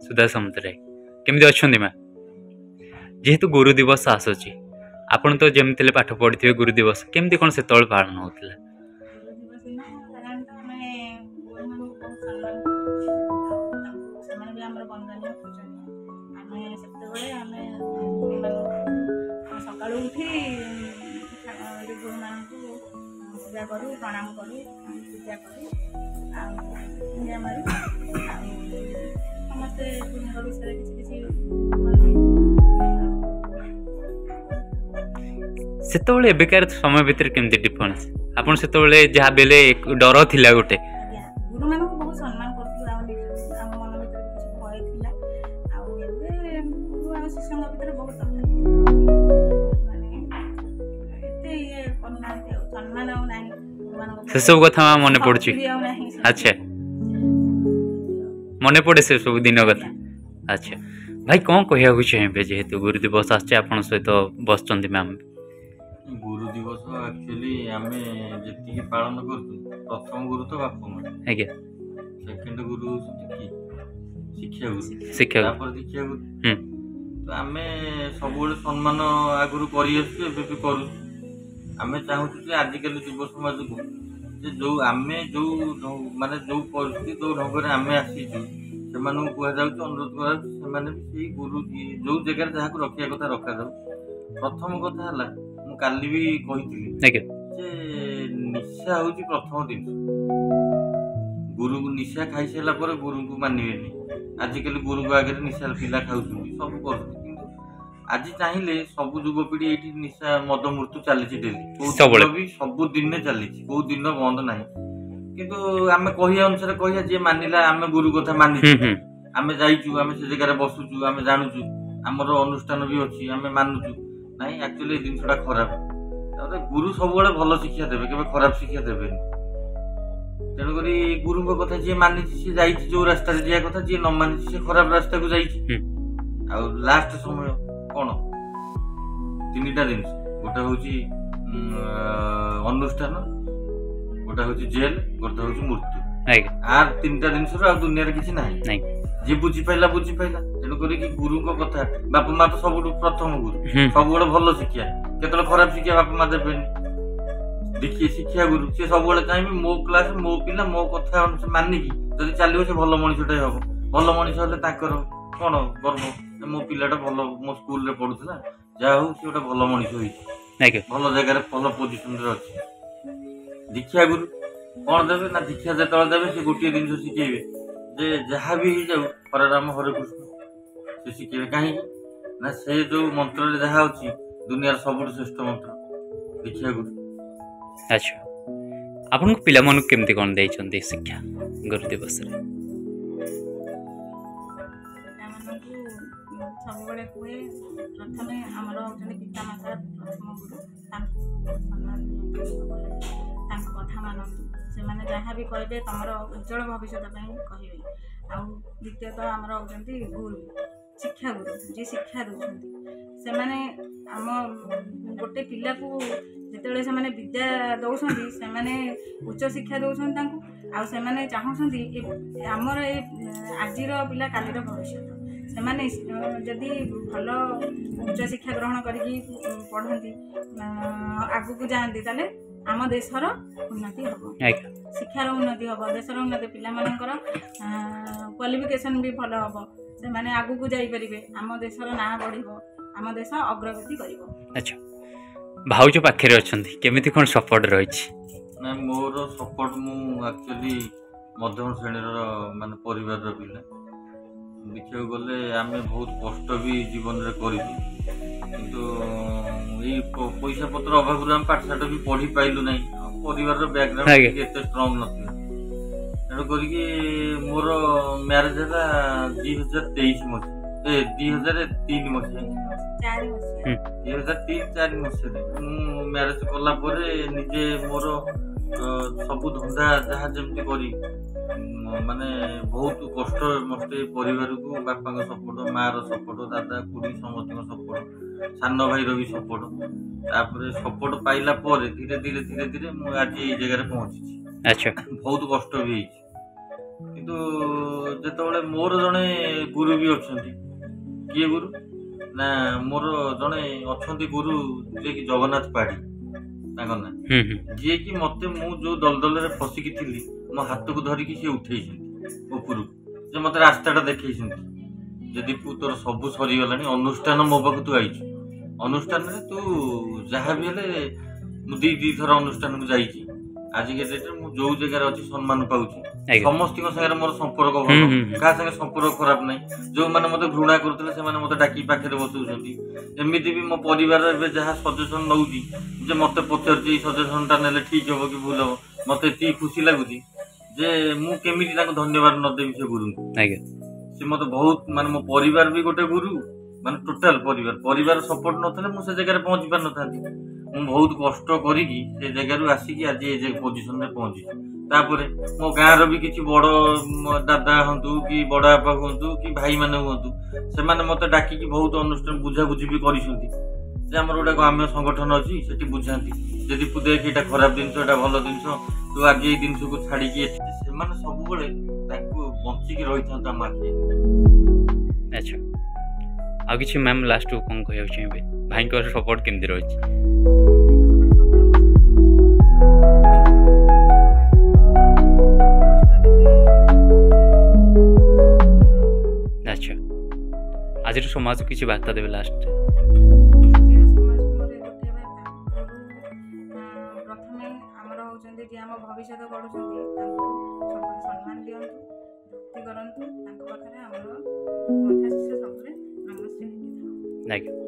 सुधा समुद्राय केमती अच्छा माँ जेहेतु गुरु दिवस आसूची आपण तो जमी पाठ पढ़ी गुरु दिवस केमती कौन से पालन होता सकाल उठी गुरु मान पूजा करूँ प्रणाम करूँ पूजा करूँ मारू समस्ते गुरुଙ୍କ विषय किसी सेतबेले एबेकार समय भितर केमती डिफरेंस आपन सेतबेले जहा बेले डर थिला गोटे गुरु मान को बहुत सम्मान करथि आम मन भितर किसी भय थिला आ एबे गुरु आ शिष्य भितर बहुत माने एते ये करनाते सम्मान आ नाही से सब कथा मने पड़छि अच्छा मने पड़े से सब दिन कथा अच्छा भाई कौन कहया चाहिए जेहेतु गुरु दिवस आछे आपन सहित बसचंदी मैम गुरु दिवस एक्चुअली आमे जेतिके पालन करतु प्रथम गुरु तो बापा मां आज्ञा सेकंड गुरु शिक्षा गुरु तापर दीक्षा गुरु तो आमे सब सम्मान आगुरु करि आसु एबे भी करू आमे चाहू जे आजिकल युव समाज को जे जो आमे जो माने जो परिस्थिति जो ढंग रे आमे आसी छु से मानु कुआ जाउ अनुरोध करा से माने भी गुरु जो जगह जहा को रखिया कथा रखा जाउ प्रथम कथा हला काली भी कही निशा हूँ प्रथम दिन गुरु निशा खाई सारा गुरु को मानवे आजिकल गुरु आगे निशा पिला खाऊ सब कर आज चाहिए सब युवपीढ़ी ये निशा मद मृत्यु चली डेली भी सब दिन चली कौ दिन बंद ना किंतु आम कही अनुसार कह जी मानिला आम गुरु कथा मानी आम जाइचु आम से जगह बसुचु आम जानूचु आमर अनुष्ठान भी अच्छी आम मानुचु ना एक्चुअली जिनसा खराब गुरु सब भल शिक्षा देवे के खराब शिक्षा देवे तेणुक गुरु कथा जी मानी सी जो रास्ता जा कथा जी न मानी सी खराब रास्ता को लास्ट समय कौन तीन टा जिन गोटे हूँ अनुष्ठान गोटे हूँ जेल गोटे हूँ मृत्यु आर तीन टा जिन दुनिया किसी ना जी बुझी पाइला तेणुक गुरु कथा बापा माँ तो सब प्रथम गुरु सब भल शिक्षा केतल खराब शिक्षा बापा माँ देवे देखिए शिक्षा गुरु सी सब चाहिए मो क्लास मो पिला मो कथा मानिकी जब चलो से भल मनीषटे हम भल मनीष हेल्ले कौन गर्व मो पिलाटा भल मो स्कूल रे पढ़ुला जहा हूँ सी गोटे भल मनीष भल जगह भल पोजिशन अच्छी दीक्षा गुरु कौन देवे ना दीक्षा जो देवे से गोटे जिन शिखेबे जे जहाँ भी जाऊ हरे राम हरे कृष्ण से शिखेबे कहीं ना से जो मंत्र जहाँ अच्छी दुनियार सबुठ श्रेष्ठ मंत्र दीक्षा गुरु अच्छा आपन को पिला मन केमती कोन देइ छथि शिक्षा गुरु दिवस रे सब बड़े कुए प्रथमे हमर जने पिता माता प्रथम गुरु तांको सम्मान तांको कथा मानतु से माने जहाँ भी कहबे तमरो उज्जवल भविष्य पई कहबे आ द्वितीयतः हमर होचंती गुरु शिक्षा गुरु जी शिक्षा दउछंती से माने आम गोटे पिला को जिते से विद्या दौरान से उच्च शिक्षा दौरान आ चाहती आमर आज पिला कालीर भविष्य से जदि भल उच्च शिक्षा ग्रहण करके पढ़ती आगू को जाती ताले आम देशर उन्नति हम शिक्षार उन्नति हम देशर उन्नति पिला क्वालिफिकेशन भी भल हम से आगू को जापरेंगे आम देशर ना बढ़ आम देश अग्रगति कर। अच्छा भाउज पाखे अच्छी केमिति कौन सपोर्ट रही ना मोर सपोर्ट मु एक्चुअली मध्यम श्रेणी माने परिवार पिला देखा गले आम बहुत कष्ट भी जीवन में कर पैसा पत्र अभाव पाठशाठ भी पढ़ी पाइलु ना परिवार बैकग्राउंड स्ट्रंग नाला तेणु करके मोर मैरेज है 2023 मसीहा 2003 मसीहा 2003-4 मसीह मैरेज कला निजे मोर सबू धंदा जहाँ जमी करी माने बहुत कष्ट मस्ते परिवार को बापा सपोर्ट माँ सपोर्ट दादा खुड़ी समस्त सपोर्ट सान भाई भी सपोर्ट सपोर्ट पाइला धीरे धीरे धीरे धीरे मुझे आज ये जगह पहुंची। अच्छा बहुत कष्ट भी କିନ୍ତୁ ଯେତେବେଳେ ମୋର ଜଣେ ଗୁରୁ ବି ଅଛନ୍ତି, କିଏ ଗୁରୁ ନା ମୋର ଜଣେ ଅଛନ୍ତି ଗୁରୁ ଯିଏକି ଜଗନ୍ନାଥ ପାଢୀ ତାଙ୍କ ନାଁ, ଯିଏକି ମତେ ମୁଁ ଯୋଉ ଦଲଦଲରେ ଫସିକି ଥିଲି ମୋ ହାତକୁ ଧରିକି ସିଏ ଉଠେଇଛନ୍ତି ଉପରକୁ, ଯେ ମତେ ରାସ୍ତାଟା ଦେଖେଇଛନ୍ତି ଯେ ଦୀପୁ ତୋର ସବୁ ସରିଗଲାଣି, ଅନୁଷ୍ଠାନ ମୋ ପାଖକୁ ତୁ ଆଇଛୁ, ଅନୁଷ୍ଠାନରେ ତୁ ଯାହା ବି ହେଲେ ମୁଁ ଦି ଥର ଅନୁଷ୍ଠାନକୁ ଯାଇଛି, ଆଜିକା ଡେଟ୍ରେ ମୁଁ ଯୋଉ ଜାଗାରେ ଅଛି ସମ୍ମାନ ପାଉଛି, ସମସ୍ତଙ୍କ ସାଙ୍ଗରେ ମୋର ସମ୍ପର୍କ ଭଲ, କାହା ସାଙ୍ଗେ ସମ୍ପର୍କ ଖରାପ ନାହିଁ, ଯୋଉମାନେ ମତେ ଘୃଣା କରୁଥିଲେ ସେମାନେ ମତେ ଡାକି ପାଖରେ ବସଉଛନ୍ତି, ଏମିତି ବି ମୋ ପରିବାର ଏବେ ଯାହା ସଜେସନ ନଉଛି ଯେ ମତେ ପଚାରୁଛି ଏଇ ସଜେସନଟା ନେଲେ ଠିକ ହବ କି ଭୁଲ ହବ, ମତେ ଏତିକି ଖୁସି ଲାଗୁଛି ଯେ ମୁଁ କେମିତି ତାଙ୍କୁ ଧନ୍ୟବାଦ ନ ଦେବି ସେ ଗୁରୁଙ୍କୁ। ସେ ମତେ ବହୁତ ମାନେ ମୋ ପରିବାର ବି ଗୋଟେ ଗୁରୁ, ମାନେ ଟୋଟାଲ ପରିବାର ସପୋର୍ଟ ନଥିଲେ ମୁଁ ସେ ଜାଗାରେ ପହଞ୍ଚି ପାରିନଥାନ୍ତି। ମୁଁ ବହୁତ କଷ୍ଟ କରିକି ସେ ଜାଗାରୁ ଆସିକି ଆଜି ଏ ପୋଜିସନରେ ପହଞ୍ଚିଛି। ତାପରେ ମୋ ଗାଁର ବି କିଛି ବଡ ଦାଦା ହୁଅନ୍ତୁ କି ବଡ ବାପା ହୁଅନ୍ତୁ କି ଭାଇମାନେ ହୁଅନ୍ତୁ, ସେମାନେ ମତେ ଡାକିକି ବହୁତ ଅନୁଷ୍ଠାନ ବୁଝାବୁଝି ବି କରିଛନ୍ତି ଯେ ଆମର ଗୋଟେ ଗ୍ରାମ୍ୟ ସଂଗଠନ ଅଛି, ସେଠି ବୁଝାନ୍ତି ଯଦି ତୁ ଦେଖ ଏଇଟା ଖରାପ ଜିନିଷ ଏଇଟା ଭଲ ଜିନିଷ, ତୁ ଆଜି ଏଇ ଜିନିଷକୁ ଛାଡିକି ସେମାନେ ସବୁବେଳେ ତାକୁ ବଞ୍ଚିକି ରହିଥାନ୍ତି ଆମ ଆଖି। ଆଚ୍ଛା, ଆଉ କିଛି ମ୍ୟାମ୍ ଲାଷ୍ଟକୁ କ'ଣ କହିବାକୁ ଚାହିଁବେ? ଭାଇଙ୍କର ସପୋର୍ଟ କେମିତି ରହିଛି? ଆଚ୍ଛା, ଆଜିର ସମାଜକୁ କିଛି ବାର୍ତ୍ତା ଦେବେ ଲାଷ୍ଟରେ? ପ୍ରଥମେ ଆମର ହେଉଛନ୍ତି ଯିଏ ଆମ ଭବିଷ୍ୟତ ଗଢ଼ୁଛନ୍ତି, ତାଙ୍କୁ ସବୁବେଳେ ସମ୍ମାନ ଦିଅନ୍ତୁ, ଭକ୍ତି କରନ୍ତୁ, ତାଙ୍କ ପାଖରେ ଆମର କଥା ସବୁବେଳେ ନମସ୍ତେ। ଆଜ୍ଞା।